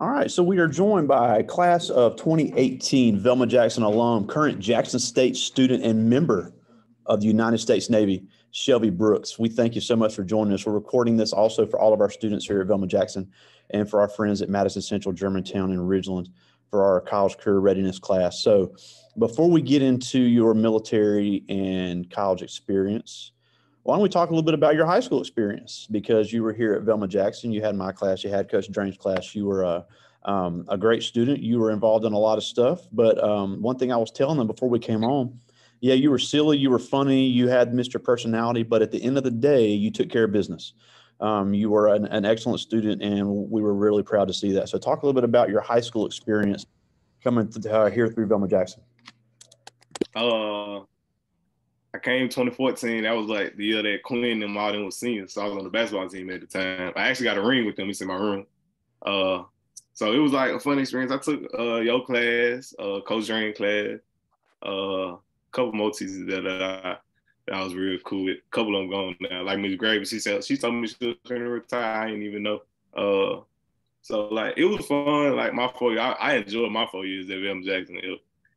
All right, so we are joined by a class of 2018 Velma Jackson alum, current Jackson State student and member of the United States Navy, Shelvie Brooks. We thank you so much for joining us. We're recording this also for all of our students here at Velma Jackson and for our friends at Madison Central, Germantown, and Ridgeland for our college career readiness class. So before we get into your military and college experience, why don't we talk a little bit about your high school experience? Because you were here at Velma Jackson, you had my class, you had Coach Drain's class, you were a great student, you were involved in a lot of stuff. But one thing I was telling them before we came on, yeah, you were silly, you were funny, you had Mr. Personality, but at the end of the day, you took care of business. You were an excellent student, and we were really proud to see that. So talk a little bit about your high school experience coming here through Velma Jackson. Uh, I came 2014. That was like the year that Quinn and Martin was seniors. So I was on the basketball team at the time. I actually got a ring with them. It's in my room. Uh, so it was like a fun experience. I took your class, Coach Drain class, a couple more teachers that I was real cool with. A couple of them gone now. Like Miss Gravy, she told me she was going to retire. I didn't even know. So like it was fun. Like my 4 years, I enjoyed my 4 years at Velma Jackson.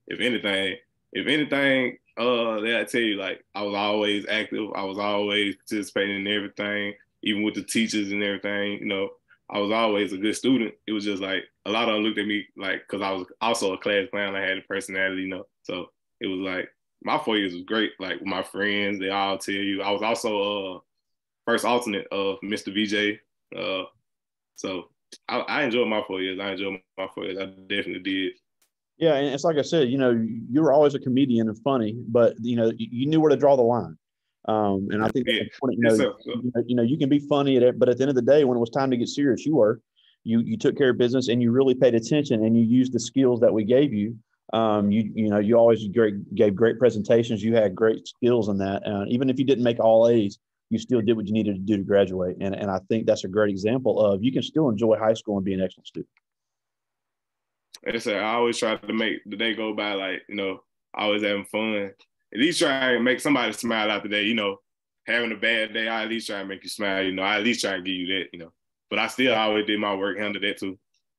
If anything, they I tell you, like I was always active. I was always participating in everything, even with the teachers and everything. I was always a good student. It was just like a lot of them looked at me like because I was also a class clown. I had a personality. So it was like my 4 years was great. Like with my friends, they all tell you. I was also first alternate of Mr. VJ. So I enjoyed my 4 years. I enjoyed my 4 years. I definitely did. Yeah, and it's like I said, you were always a comedian and funny, but you knew where to draw the line. And I think Yeah. that's important. Yes, sir. You can be funny at it, but at the end of the day, when it was time to get serious, you took care of business and you really paid attention and you used the skills that we gave you. You always gave great presentations. You had great skills in that. Even if you didn't make all A's, you still did what you needed to do to graduate. And I think that's a great example of you can still enjoy high school and be an excellent student. Like I always try to make the day go by like, always having fun. At least try and make somebody smile out the day, having a bad day, I at least try and make you smile, I at least try and give you that. But I still always did my work, handle that too.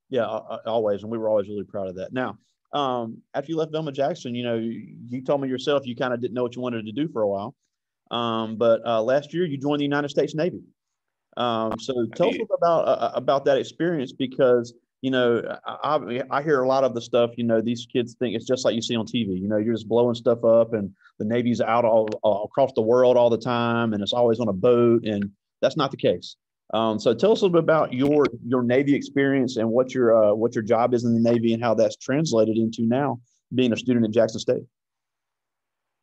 Yeah, always. And we were always really proud of that. Now, after you left Velma Jackson, you told me yourself you kind of didn't know what you wanted to do for a while. But last year you joined the United States Navy. So tell us about that experience because I hear a lot of the stuff. These kids think it's just like you see on TV. You're just blowing stuff up, and the Navy's out all across the world all the time, and it's always on a boat, and that's not the case. So tell us a little bit about your Navy experience and what your job is in the Navy and how that's translated into now being a student at Jackson State.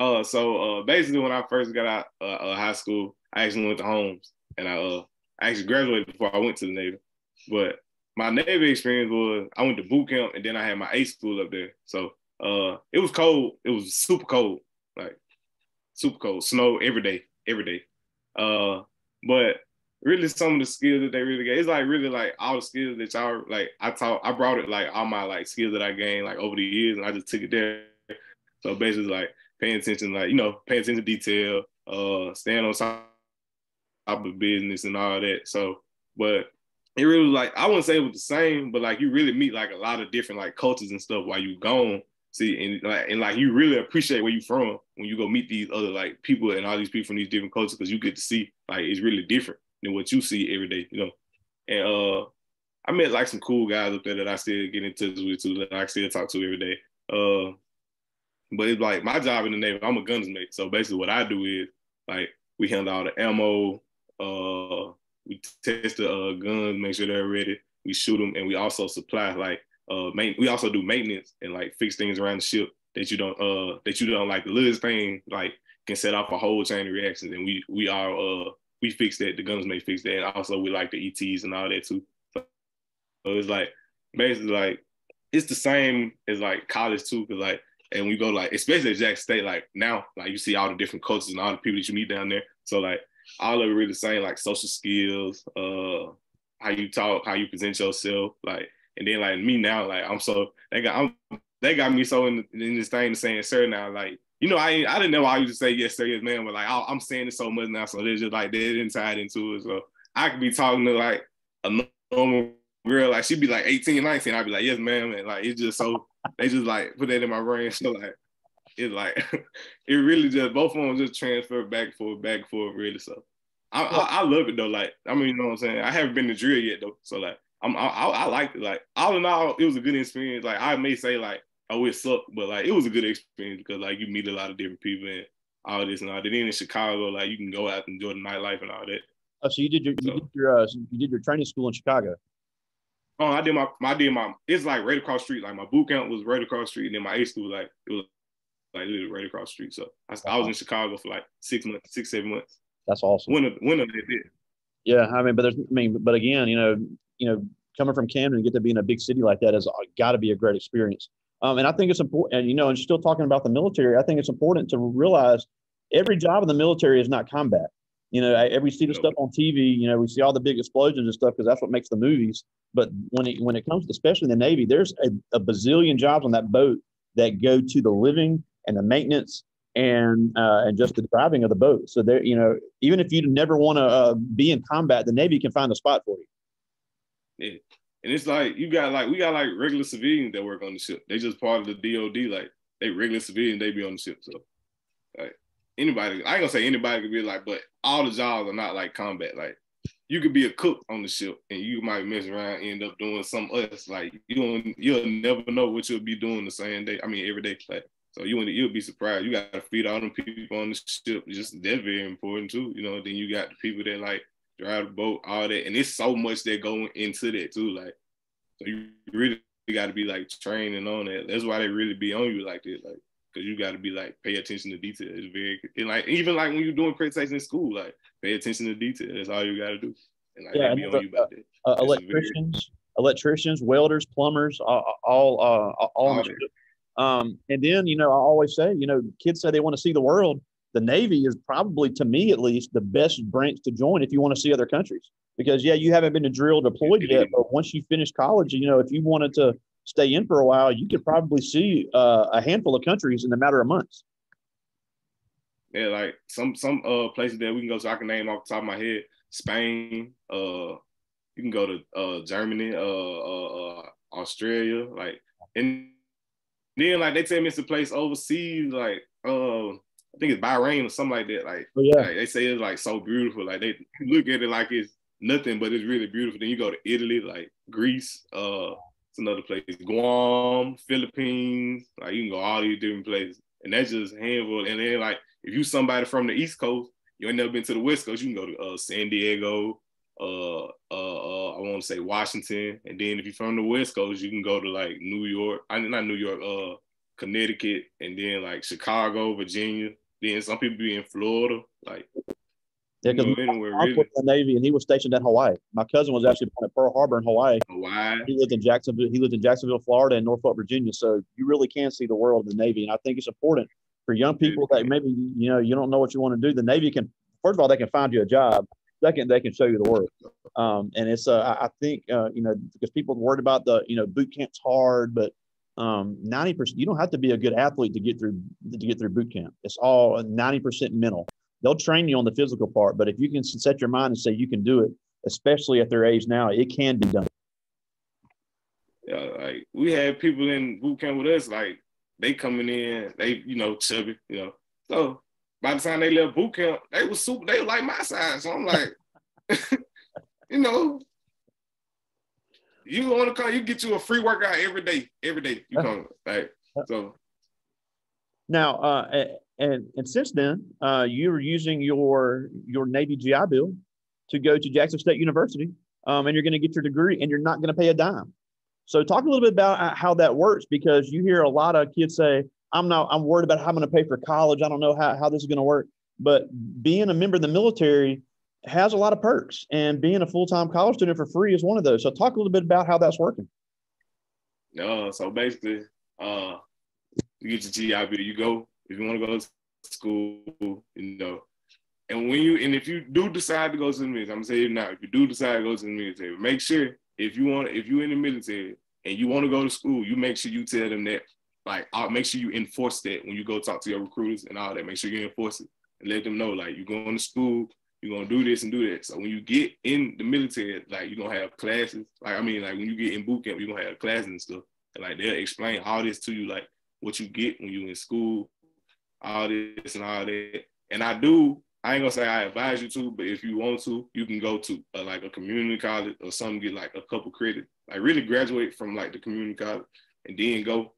So basically, when I first got out of high school, I actually went to Holmes, and I actually graduated before I went to the Navy. But my Navy experience was I went to boot camp, and then I had my A school up there. So it was cold. It was super cold, like super cold, snow every day, every day. But really, some of the skills that they really get, it's like really like all the skills that y'all like. I brought it like all my like skills that I gained like over the years, and I just took it there. So basically, like paying attention, like paying attention to detail, staying on top of business and all that. So, but it really was like I wouldn't say it was the same, but like you really meet like a lot of different like cultures and stuff while you gone. See, and like you really appreciate where you from when you go meet these other like people and all these people from these different cultures because you get to see like it's really different than what you see every day. And I met like some cool guys up there that I still get in touch with too, that I still talk to every day. But it's like my job in the Navy, I'm a gunner's mate. So basically what I do is like we handle all the ammo, we test the guns, make sure they're ready. We shoot them, and we also supply like we also do maintenance and like fix things around the ship that you don't like the littlest thing like can set off a whole chain of reactions. And we fix that. The guns may fix that, and also we like the ETs and all that too. So it's like basically like it's the same as like college too, cause like and we go like especially at Jackson State like now like you see all the different cultures and all the people that you meet down there. So like all of it really the same, like social skills, how you talk, how you present yourself, like, and then like me now, like they got me so in this thing saying sir now, like, I didn't know I used to say yes sir, yes man, but like I'm saying it so much now, so they're just like they're inside into it, so I could be talking to like a normal girl, like she'd be like 18, 19. I'd be like, yes, ma'am. And like it's just so they just like put that in my brain. So like it's like it really just both of them just transfer back and forth, really. So I love it though. Like I mean, you know what I'm saying? I haven't been to drill yet though. So like I liked it. Like all in all, it was a good experience. Like I may say like, oh, it sucked, but like it was a good experience because like you meet a lot of different people and all this and all that. Then in Chicago, like you can go out and enjoy the nightlife and all that. Oh, so you did your training school in Chicago. Oh, I did my. It's like right across the street. Like my boot camp was right across the street, and then my A school like it was like literally right across the street. So I was in Chicago for like 6 months, 7 months. That's awesome. Winter they did. Yeah, I mean, but again, coming from Camden and get to be in a big city like that has got to be a great experience. And I think it's important, and still talking about the military, I think it's important to realize every job in the military is not combat. We see the stuff on TV, we see all the big explosions and stuff because that's what makes the movies. But when it comes to, especially in the Navy, there's a bazillion jobs on that boat that go to the living and the maintenance and just the driving of the boat. So there, even if you never want to be in combat, the Navy can find a spot for you. Yeah. And it's like we got regular civilians that work on the ship. They just part of the DOD, like they regular civilians, they be on the ship. So like anybody, I ain't gonna say anybody could be like, but all the jobs are not like combat. Like you could be a cook on the ship and you might mess around, end up doing something else. Like you'll never know what you'll be doing the same day. I mean every day. Like, so you'll be surprised. You gotta feed all them people on the ship. Just that's very important too. Then you got the people that like drive the boat, all that, and it's so much that go into that too. Like, so you really got to be like training on that. That's why they really be on you like this, like, because you got to be like pay attention to detail. It's very and like even like when you're doing presentation in school, like pay attention to detail. That's all you got to do. And like they be on you about that. Electricians, welders, plumbers, all and then I always say, kids say they want to see the world. The Navy is probably, to me at least, the best branch to join if you want to see other countries. Because, you haven't been to drill deployed yet, but once you finish college, if you wanted to stay in for a while, you could probably see a handful of countries in a matter of months. Yeah, like some places that we can go, so I can name off the top of my head, Spain, you can go to Germany, Australia, like, and then like they tell me it's a place overseas, like I think it's Bahrain or something like that. Like, like they say it's like so beautiful. Like they look at it like it's nothing, but it's really beautiful. Then you go to Italy, like Greece, it's another place. Guam, Philippines, like you can go all these different places. And that's just a handful. And then like if you somebody from the East Coast, you ain't never been to the West Coast, you can go to San Diego, I want to say Washington. And then if you're from the West Coast, you can go to like New York. Not New York, Connecticut, and then like Chicago, Virginia. Then some people be in Florida, like anywhere really. In the Navy, and he was stationed at Hawaii. My cousin was actually born at Pearl Harbor in Hawaii. He lived in Jacksonville, Florida, and Norfolk, Virginia. So you really can see the world in the Navy, and I think it's important for young people that maybe you don't know what you want to do. The Navy can, first of all, they can find you a job. Second, they can show you the world. And it's I think because people are worried about the boot camp's hard, but 90%, you don't have to be a good athlete to get through boot camp. It's all 90% mental. They'll train you on the physical part, but if you can set your mind and say you can do it, especially at their age now, it can be done. Yeah, like we had people in boot camp with us, like they coming in, they chubby, So by the time they left boot camp, they were like my size. So I'm like, you want to come, you get you a free workout every day. You come, like, so. Now, and since then, you were using your Navy GI Bill to go to Jackson State University, and you're going to get your degree, and you're not going to pay a dime. So talk a little bit about how that works, because you hear a lot of kids say, I'm worried about how I'm going to pay for college. I don't know how this is going to work. But being a member of the military has a lot of perks, and being a full-time college student for free is one of those. So talk a little bit about how that's working. So basically, you get your GI Bill, you go, if you want to go to school, and if you do decide to go to the military, I'm gonna say it now, if you do decide to go to the military, make sure if you're in the military and you want to go to school, you make sure you tell them that, like, make sure you enforce that when you go talk to your recruiters and all that. Make sure you enforce it and let them know, like, you're going to school, you're gonna do this and do that. So when you get in the military, like you're gonna have classes. Like when you get in boot camp, you're gonna have classes and stuff. And like they'll explain all this to you, like what you get when you in school, all this and all that. And I ain't gonna say I advise you to, but if you want to, you can go to like a community college or something, get like a couple credits, like really graduate from like the community college and then go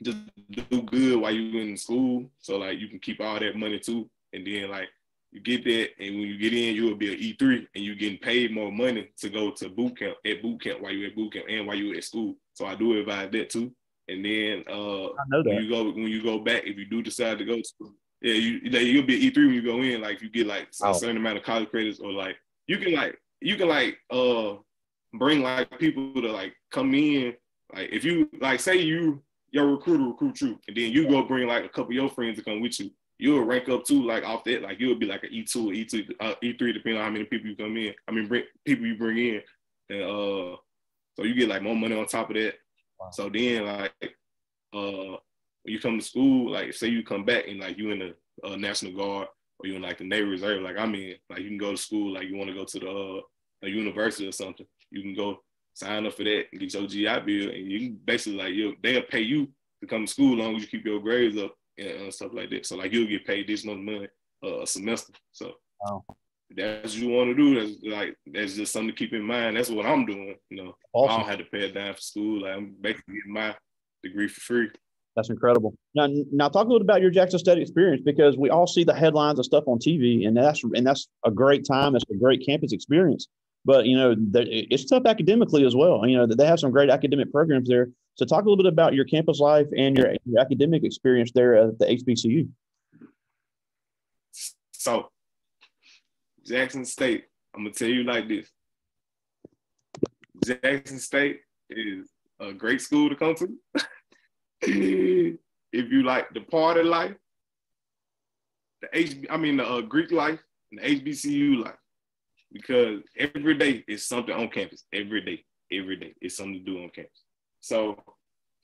just do good while you're in school. So like you can keep all that money too. And then like you get that, and when you get in, you will be an E3 and you're getting paid more money to go to boot camp while you're at boot camp and while you're at school. So I do advise that too. And then when you go back, if you do decide to go to, yeah, you'll be an E3 when you go in. Like if you get like a certain amount of college credits, or like you can bring like people to like come in. Like if you like say your recruiter recruit you, and then you go bring like a couple of your friends to come with you, you'll rank up too, like off that, like you'll be like an E2 or E3, depending on how many people you come in. People you bring in. And so you get like more money on top of that. Wow. So then like when you come to school, like say you come back and like you in the National Guard or you in like the Navy Reserve, like I'm in, like you can go to school, like you want to go to the a university or something, you can go sign up for that and get your GI Bill, and you can basically like they'll pay you to come to school as long as you keep your grades up and stuff like that. So like you'll get paid additional money a semester. So if that's what you want to do, that's just something to keep in mind. That's what I'm doing. Awesome. I don't have to pay it down for school. Like I'm basically getting my degree for free. That's incredible. Now talk a little about your Jackson State experience, because we all see the headlines and stuff on TV, and that's a great time. It's a great campus experience. But it's tough academically as well. They have some great academic programs there. So talk a little bit about your campus life and your academic experience there at the HBCU. So Jackson State, I'm gonna tell you like this. Jackson State is a great school to come to. If you like the party life, the Greek life, and the HBCU life, because every day is something on campus. Every day is something to do on campus. So,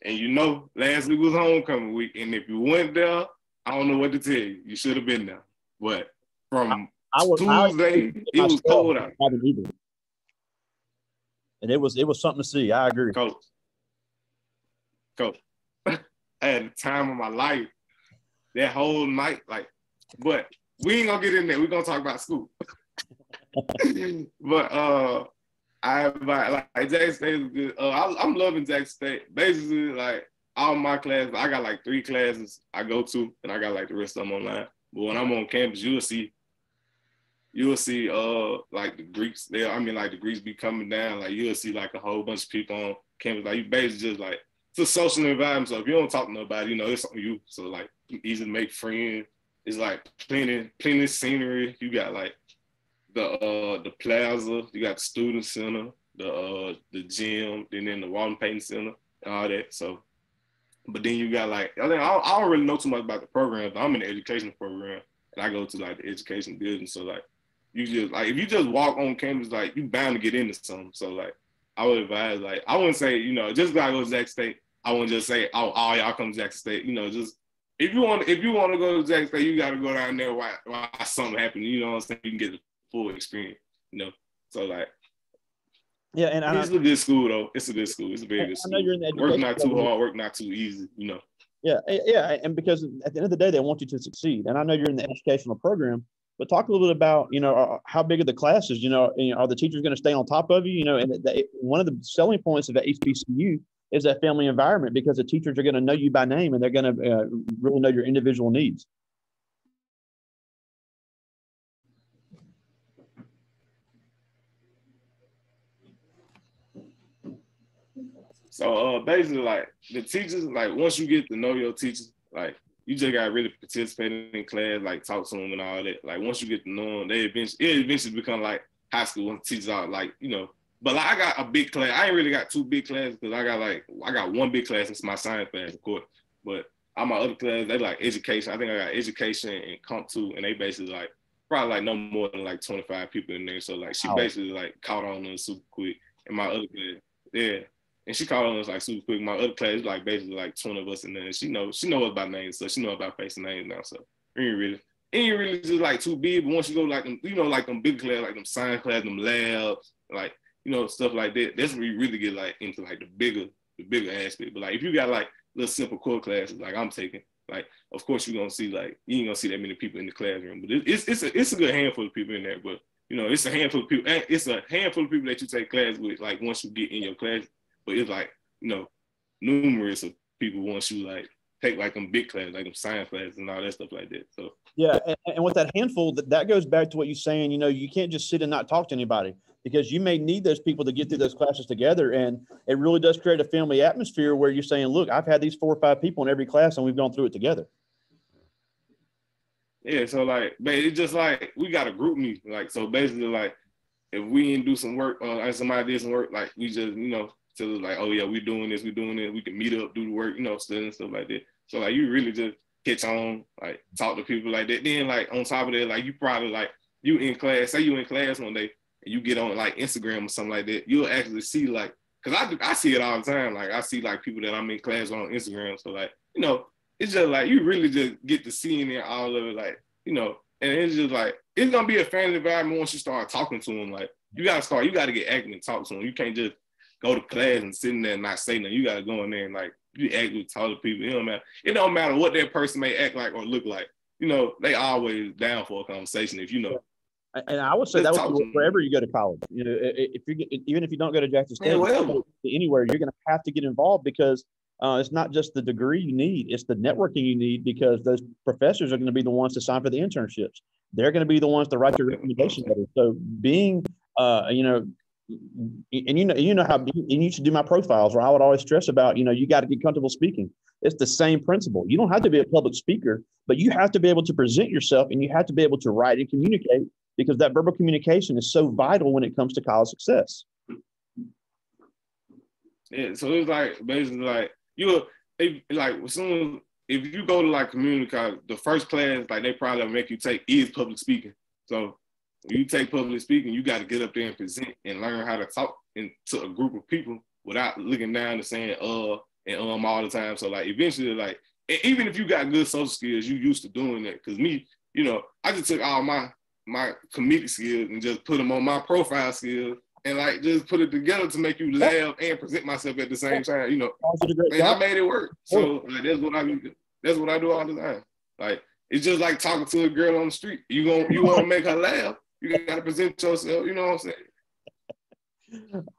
and last week was homecoming week, and if you went there, I don't know what to tell you. You should have been there. But from Tuesday, it was cold out. And it was something to see. I agree. Coach. I had the time of my life that whole night. But we ain't gonna get in there. We're gonna talk about school. But Jackson State is good. I'm loving Jackson State. Basically, like all my classes, I got like 3 classes I go to, and I got like the rest of them online. But when I'm on campus, you'll see like the Greeks there. The Greeks be coming down. Like you'll see like a whole bunch of people on campus. Like you basically just like, it's a social environment. So if you don't talk to nobody, it's on you. So like easy to make friends. It's like plenty scenery. You got like the plaza, you got the student center, the gym, and then the Walton Payton Center, and all that. So, but then you got like, I don't really know too much about the program, but I'm in the education program, and I go to like the education building. So like, you just like, if you just walk on campus, like you bound to get into something. So like, I would advise, like, I wouldn't say, just like I go to Jackson State, I wouldn't just say, oh, all y'all come to Jackson State. Just if you want to go to Jackson State, you got to go down there while something happens. You know what I'm saying? You can get the full experience. So like, yeah, and it's a good school though. It's a good school. It's a very good school. I know you're in the education. Work not too hard. Work not too easy. Yeah, and because at the end of the day, they want you to succeed. And I know you're in the educational program, but talk a little bit about how big are the classes? Are the teachers going to stay on top of you? And one of the selling points of the HBCU is that family environment, because the teachers are going to know you by name and they're going to really know your individual needs. So basically, like the teachers, like once you get to know your teachers, like you just gotta really participate in class, like talk to them and all that. Like once you get to know them, it eventually become like high school when teachers are like, But like I got a big class. I ain't really got 2 big classes because I got 1 big class. It's my science class, of course. But all my other classes, they like education. I think I got education and comp 2, and they basically like probably like no more than like 25 people in there. So like she basically like caught on us super quick. And my other class, yeah. And she called on us like super quick. My other class is like basically like 20 of us in there. And she knows us by name, so she knows about facing names now. So we ain't really ain't really just like too big, but once you go like them, you know, like them big class, like them science class, them labs, like, you know, stuff like that, that's where you really get like into like the bigger aspect. But like if you got like little simple core classes like I'm taking, like of course you're gonna see like you ain't gonna see that many people in the classroom, but it's a good handful of people in there. But you know, it's a handful of people. It's a handful of people that you take class with. Like once you get in your class, but it's like you know, numerous of people once you like take like them big classes, like them science classes and all that stuff like that. So yeah, and with that handful, that goes back to what you're saying. You know, you can't just sit and not talk to anybody because you may need those people to get through those classes together, and it really does create a family atmosphere where you're saying, "Look, I've had these 4 or 5 people in every class, and we've gone through it together." yeah, so like, but it's just like we got a group meeting. Like so, basically, like if we didn't do some work, or somebody did some work, like we just you know, so like, oh yeah, we doing this, we doing it. We can meet up, do the work, you know, study and stuff like that. So like, you really just catch on, like talk to people like that. Then like on top of that, like you probably like you in class, say you in class one day, and you get on like Instagram or something like that, you'll actually see like, cause I see it all the time. Like I see like people that I'm in class on Instagram. So like, you know, it's just like you really just get to seeing it all of it, like you know, and it's just like it's gonna be a family environment once you start talking to them. Like you gotta get active and talk to them. You can't just go to class and sit in there and not say nothing. You gotta go in there and like you actively talk to people. It don't matter what that person may act like or look like. You know, they always down for a conversation if you know. And I would say that would be wherever you go to college. You know, if you even if you don't go to Jackson State, anywhere, you're going to have to get involved because it's not just the degree you need; it's the networking you need because those professors are going to be the ones to sign for the internships. They're going to be the ones to write your recommendation letter. So being, you know, and you know how you should do my profiles where I would always stress about, you know, you got to get comfortable speaking. It's the same principle. You don't have to be a public speaker, but you have to be able to present yourself and you have to be able to write and communicate because that verbal communication is so vital when it comes to college success. Yeah, so it's like basically like like as soon as if you go to like community college, the first class like they probably make you take is public speaking. So when you take public speaking, you got to get up there and present and learn how to talk into a group of people without looking down and saying and all the time. So like eventually like even if you got good social skills, you used to doing that. Cause me, you know, I just took all my comedic skills and just put them on my profile skills and like just put it together to make you laugh and present myself at the same time, you know. And I made it work. So like, that's what I do all the time. Like it's just like talking to a girl on the street. You want to make her laugh, you gotta present yourself, you know what I'm saying?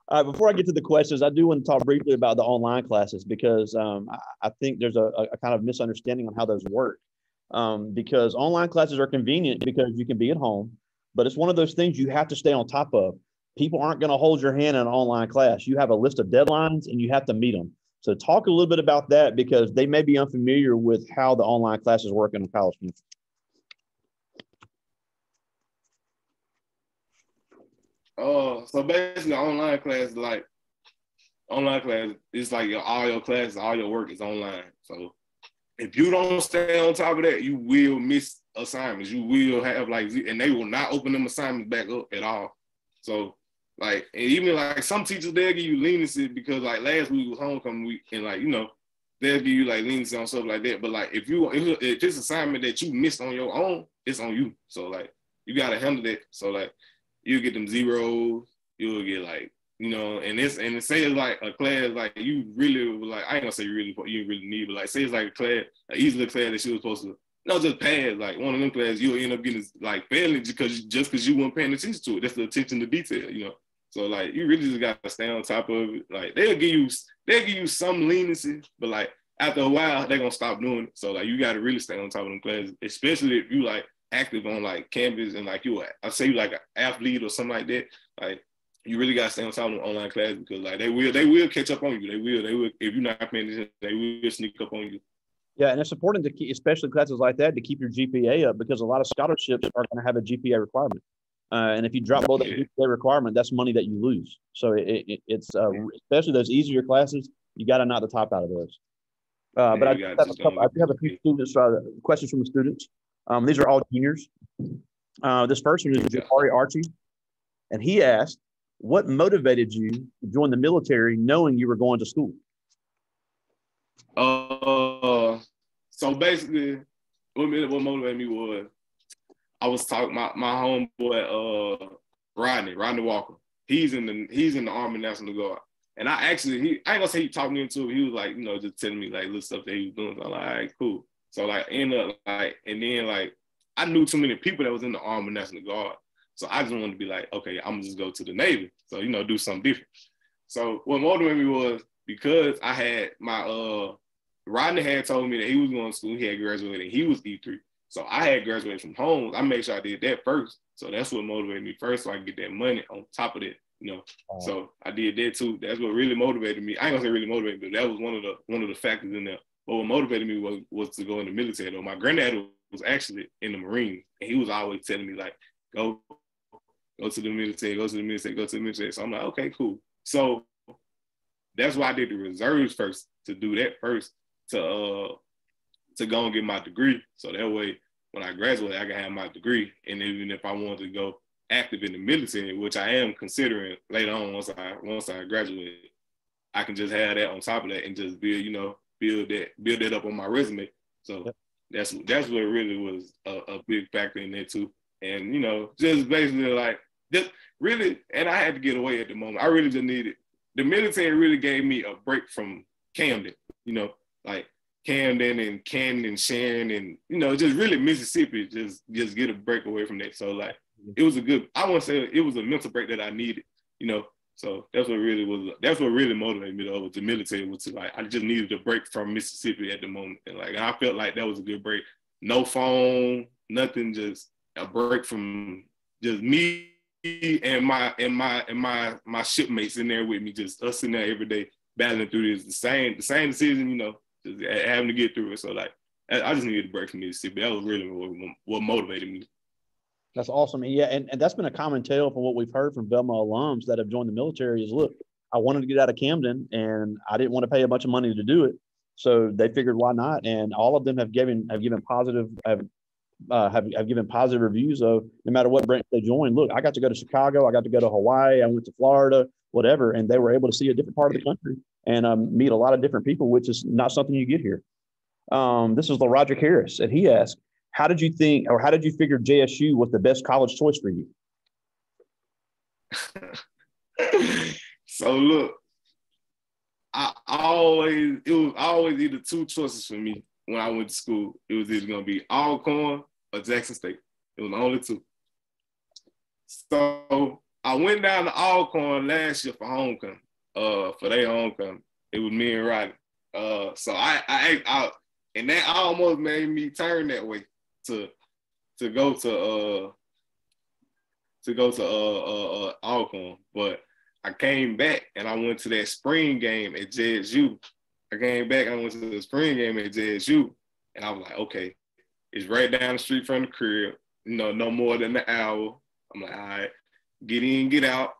All right, before I get to the questions, I do want to talk briefly about the online classes because I think there's a kind of misunderstanding on how those work. Because online classes are convenient because you can be at home, but it's one of those things you have to stay on top of. People aren't going to hold your hand in an online class. You have a list of deadlines and you have to meet them. So talk a little bit about that because they may be unfamiliar with how the online classes work in a college campus. So basically online class is like all your classes, all your work is online. So if you don't stay on top of that, you will miss assignments. You will have like, and they will not open them assignments back up at all. So like, and even like some teachers, they'll give you leniency because like last week was homecoming week and like, you know, they'll give you like leniency on stuff like that. But like, if this assignment that you missed on your own, it's on you. So like, you got to handle that. So like, you'll get them zeros, you'll get like, you know, and it says like a class, like you really like, I ain't gonna say you really need, but like say it's like a class, an easy little class that you was supposed to, not just pass, like one of them classes, you'll end up getting like failing because you weren't paying attention to it. That's the attention to detail, you know. So like you really just gotta stay on top of it. Like they'll give you some leniency, but like after a while they're gonna stop doing it. So like you gotta really stay on top of them classes, especially if you like active on like campus and like I say you like an athlete or something like that. Like you really gotta stay on top of them online classes because like they will catch up on you. They will if you're not paying attention, they will sneak up on you. Yeah, and it's important to keep, especially classes like that, to keep your GPA up because a lot of scholarships are going to have a GPA requirement. And if you drop below that GPA requirement, that's money that you lose. So it's especially those easier classes, you got to knock the top out of those. But I do have a few students, questions from the students. These are all juniors. This first one is Jabari Archie, and he asked, "What motivated you to join the military, knowing you were going to school?" So basically, what motivated me was I was talking my homeboy Rodney Walker. He's in the Army National Guard. And I ain't gonna say he talked me into it. He was like, just telling me like little stuff that he was doing. So I'm like, all right, cool. So like end up like, and then like I knew too many people that was in the Army National Guard. So I just wanted to be like, okay, I'm gonna just go to the Navy. So, do something different. So what motivated me was because I had my Rodney had told me that he was going to school, he had graduated, and he was E3. So I had graduated from home. I made sure I did that first. So that's what motivated me first, so I can get that money on top of that. So I did that too. That's what really motivated me. I ain't gonna say really motivated, but that was one of the factors in there. But what motivated me was to go in the military though. My granddad was actually in the Marines, and he was always telling me like, go to the military, go to the military, go to the military. So I'm like, okay, cool. So that's why I did the reserves first, to do that first, to go and get my degree. So that way, when I graduate, I can have my degree. And even if I wanted to go active in the military, which I am considering later on once I graduate, I can just have that on top of that and just build that up on my resume. So that's what really was a big factor in there too. And just basically like just really, and I had to get away at the moment. I really just needed the military. Really gave me a break from Camden. Like Camden and Canton and Sharon and just really Mississippi. Just get a break away from that. So like it was I want to say it was a mental break that I needed. So that's what really motivated me though with the military, was to like I just needed a break from Mississippi at the moment, and I felt like that was a good break. No phone, nothing, just a break from just me and my shipmates in there with me, just us in there every day battling through this the same decision, just having to get through it. So like I just needed a break from Mississippi. That was really what motivated me. That's awesome. Yeah, and that's been a common tale from what we've heard from Velma alums that have joined the military is, look, I wanted to get out of Camden and I didn't want to pay a bunch of money to do it. So they figured, why not? And all of them have given positive reviews of no matter what branch they joined. Look, I got to go to Chicago, I got to go to Hawaii, I went to Florida, whatever, and they were able to see a different part of the country and meet a lot of different people, which is not something you get here. This is LaRodrick Harris, and he asked, how did you figure JSU was the best college choice for you? So look, it was always either two choices for me when I went to school. It was either going to be Alcorn or Jackson State. It was the only two. So I went down to Alcorn last year for homecoming, for their homecoming. It was me and Rodney. So I and that almost made me turn that way to go to Alcorn, but I came back and I went to that spring game at JSU. I came back and I went to the spring game at JSU, and I was like, okay, it's right down the street from the crib, no more than an hour. I'm like, all right, get in, get out,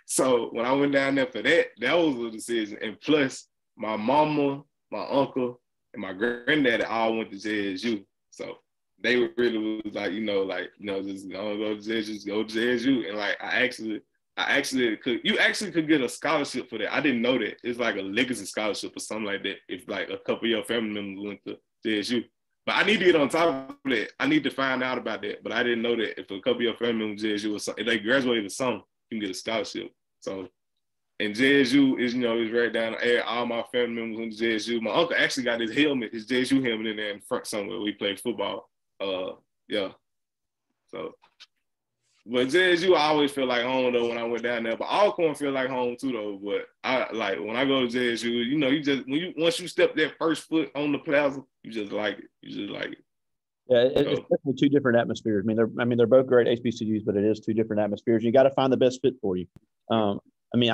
So when I went down there for that was a decision. And plus, my mama, my uncle, and my granddad all went to JSU. So they really was like, just don't go to JSU, just go to JSU. And like, I actually could get a scholarship for that. I didn't know that. It's like a legacy scholarship or something like that if like a couple of your family members went to JSU. But I need to get on top of that. I need to find out about that. But I didn't know that if a couple of your family members went to JSU or something, if they graduated or something, you can get a scholarship. So, and JSU is, is right down the air. All my family members went to JSU. My uncle actually got his JSU helmet in there in front somewhere. We played football. Yeah. So, but JSU, I always feel like home though when I went down there. But Alcorn feel like home too though. But I like when I go to JSU, you just once you step that first foot on the plaza, you just like it. Yeah, it's definitely two different atmospheres. I mean, they're both great HBCUs, but it is two different atmospheres. You got to find the best fit for you. I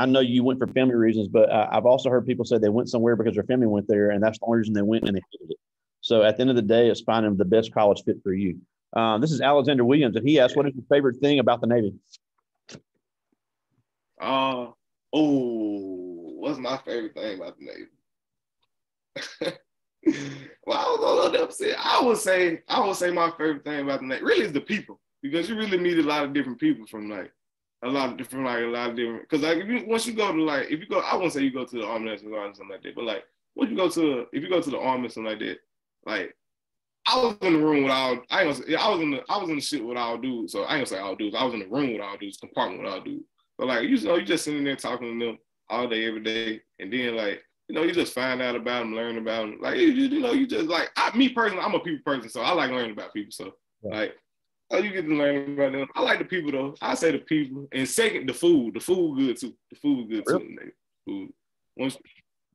know you went for family reasons, but I've also heard people say they went somewhere because their family went there, and that's the only reason they went, and they hated it. So at the end of the day, it's finding the best college fit for you. This is Alexander Williams, and he asked, what is your favorite thing about the Navy? What's my favorite thing about the Navy? Well, I would say my favorite thing about the Navy really is the people, because you really meet a lot of different people from because like once you go to I wouldn't say you go to the Army National Guard or something like that, but like if you go to the Army or something like that, like I was in the room with all. I ain't gonna say, I was in the shit with all dudes. So I ain't gonna say all dudes. I was in the room with all dudes, compartment with all dudes. So like you know, you just sitting there talking to them all day, every day, and then like you know, you just find out about them, learn about them. Like you know, you just like me personally, I'm a people person, so I like learning about people. So like, oh, you get to learn about them. I like the people though. I say the people, and second, the food. The food good too. The food good too. Really? Food. Once.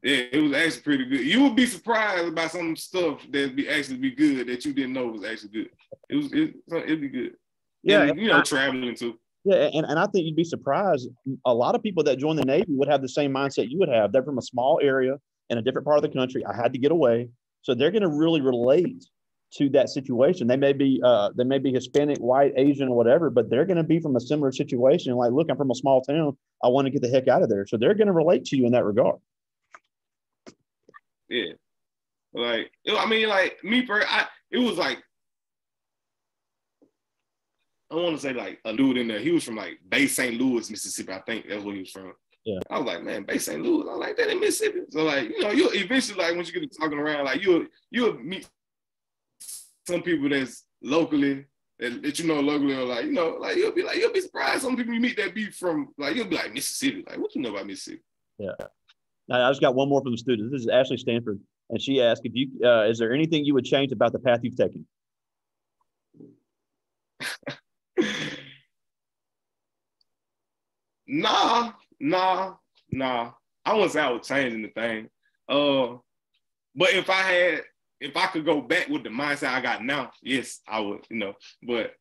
Yeah, it was actually pretty good. You would be surprised about some stuff that be actually be good that you didn't know was actually good. It'd be good. Yeah, and, you know, traveling too. Yeah, and I think you'd be surprised. A lot of people that join the Navy would have the same mindset you would have. They're from a small area in a different part of the country. I had to get away, so they're going to really relate to that situation. They may be Hispanic, white, Asian, or whatever, but they're going to be from a similar situation. Like, look, I'm from a small town. I want to get the heck out of there. So they're going to relate to you in that regard. Yeah, like I mean, like me, it was like I want to say like a dude in there. He was from like Bay St. Louis, Mississippi. I think that's where he was from. Yeah, I was like, man, Bay St. Louis. I was like that in Mississippi. So like, you know, you'll eventually like once you get to talking around, like you'll meet some people that's locally that you know locally, or like you know, like you'll be surprised. Some people you meet that be from like you'll be like Mississippi. Like what you know about Mississippi? Yeah. Now, I just got one more from the student. This is Ashley Stanford, and she asked if you is there anything you would change about the path you've taken? Nah. I wouldn't say I would change anything. But if I could go back with the mindset I got now, yes, I would. You know, but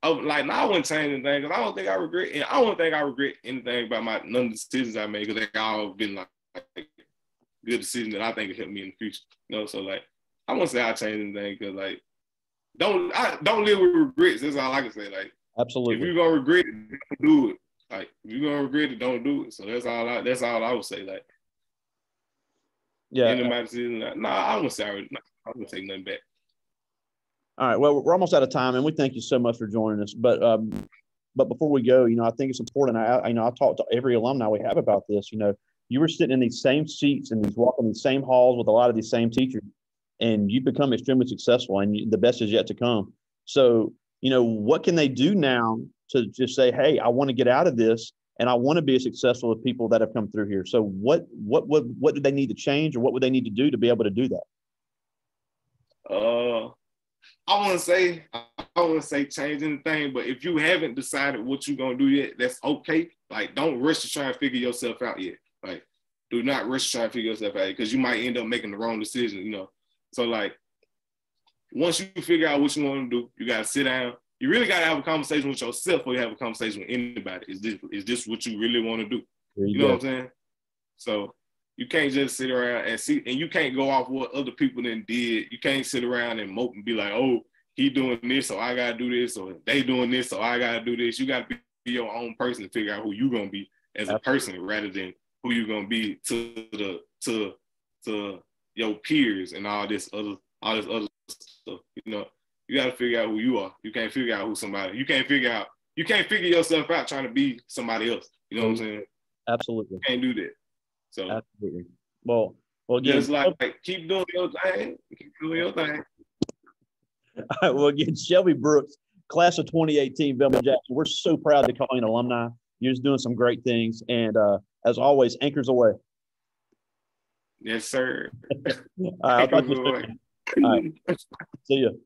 I wouldn't change anything because I don't think I regret, and I don't think I regret anything about none of the decisions I made because they all been like good decisions that I think will help me in the future. You know, so like I won't say I change anything because like don't live with regrets. That's all I can say. Like absolutely, if you're gonna regret it, don't do it. Like if you're gonna regret it, don't do it. So that's all I would say. Like yeah, in my decision, I wouldn't say I wouldn't take nothing back. All right. Well, we're almost out of time, and we thank you so much for joining us. But before we go, you know, I think it's important. I talk to every alumni we have about this. You know, you were sitting in these same seats and walking these same halls with a lot of these same teachers, and you've become extremely successful, and the best is yet to come. So, you know, what can they do now to just say, hey, I want to get out of this, and I want to be as successful as people that have come through here. So, what do they need to change, or what would they need to do to be able to do that? I wouldn't say change anything, but if you haven't decided what you're gonna do yet, that's okay. Like, don't rush to try and figure yourself out yet. Like, do not rush to try and figure yourself out because you might end up making the wrong decision. You know, so like once you figure out what you want to do, you gotta sit down. You really gotta have a conversation with yourself before you have a conversation with anybody. Is this what you really want to do? You know what I'm saying? So you can't just sit around and see, and you can't go off what other people then did. You can't sit around and mope and be like, oh, he doing this, so I gotta do this, or they doing this, so I gotta do this. You gotta be your own person to figure out who you're gonna be as a person rather than who you're gonna be to your peers and all this other stuff. You know, you gotta figure out who you are. You can't figure out who somebody. You can't figure yourself out trying to be somebody else. You know what I'm saying? Absolutely. You can't do that. So absolutely. Well, again, just like keep doing your thing. Keep doing your thing. All right, well, again, Shelvie Brooks, class of 2018, Velma Jackson. We're so proud to call you an alumni. You're just doing some great things, and as always, anchors away. Yes, sir. All right, I'll talk to you soon. All right. See you.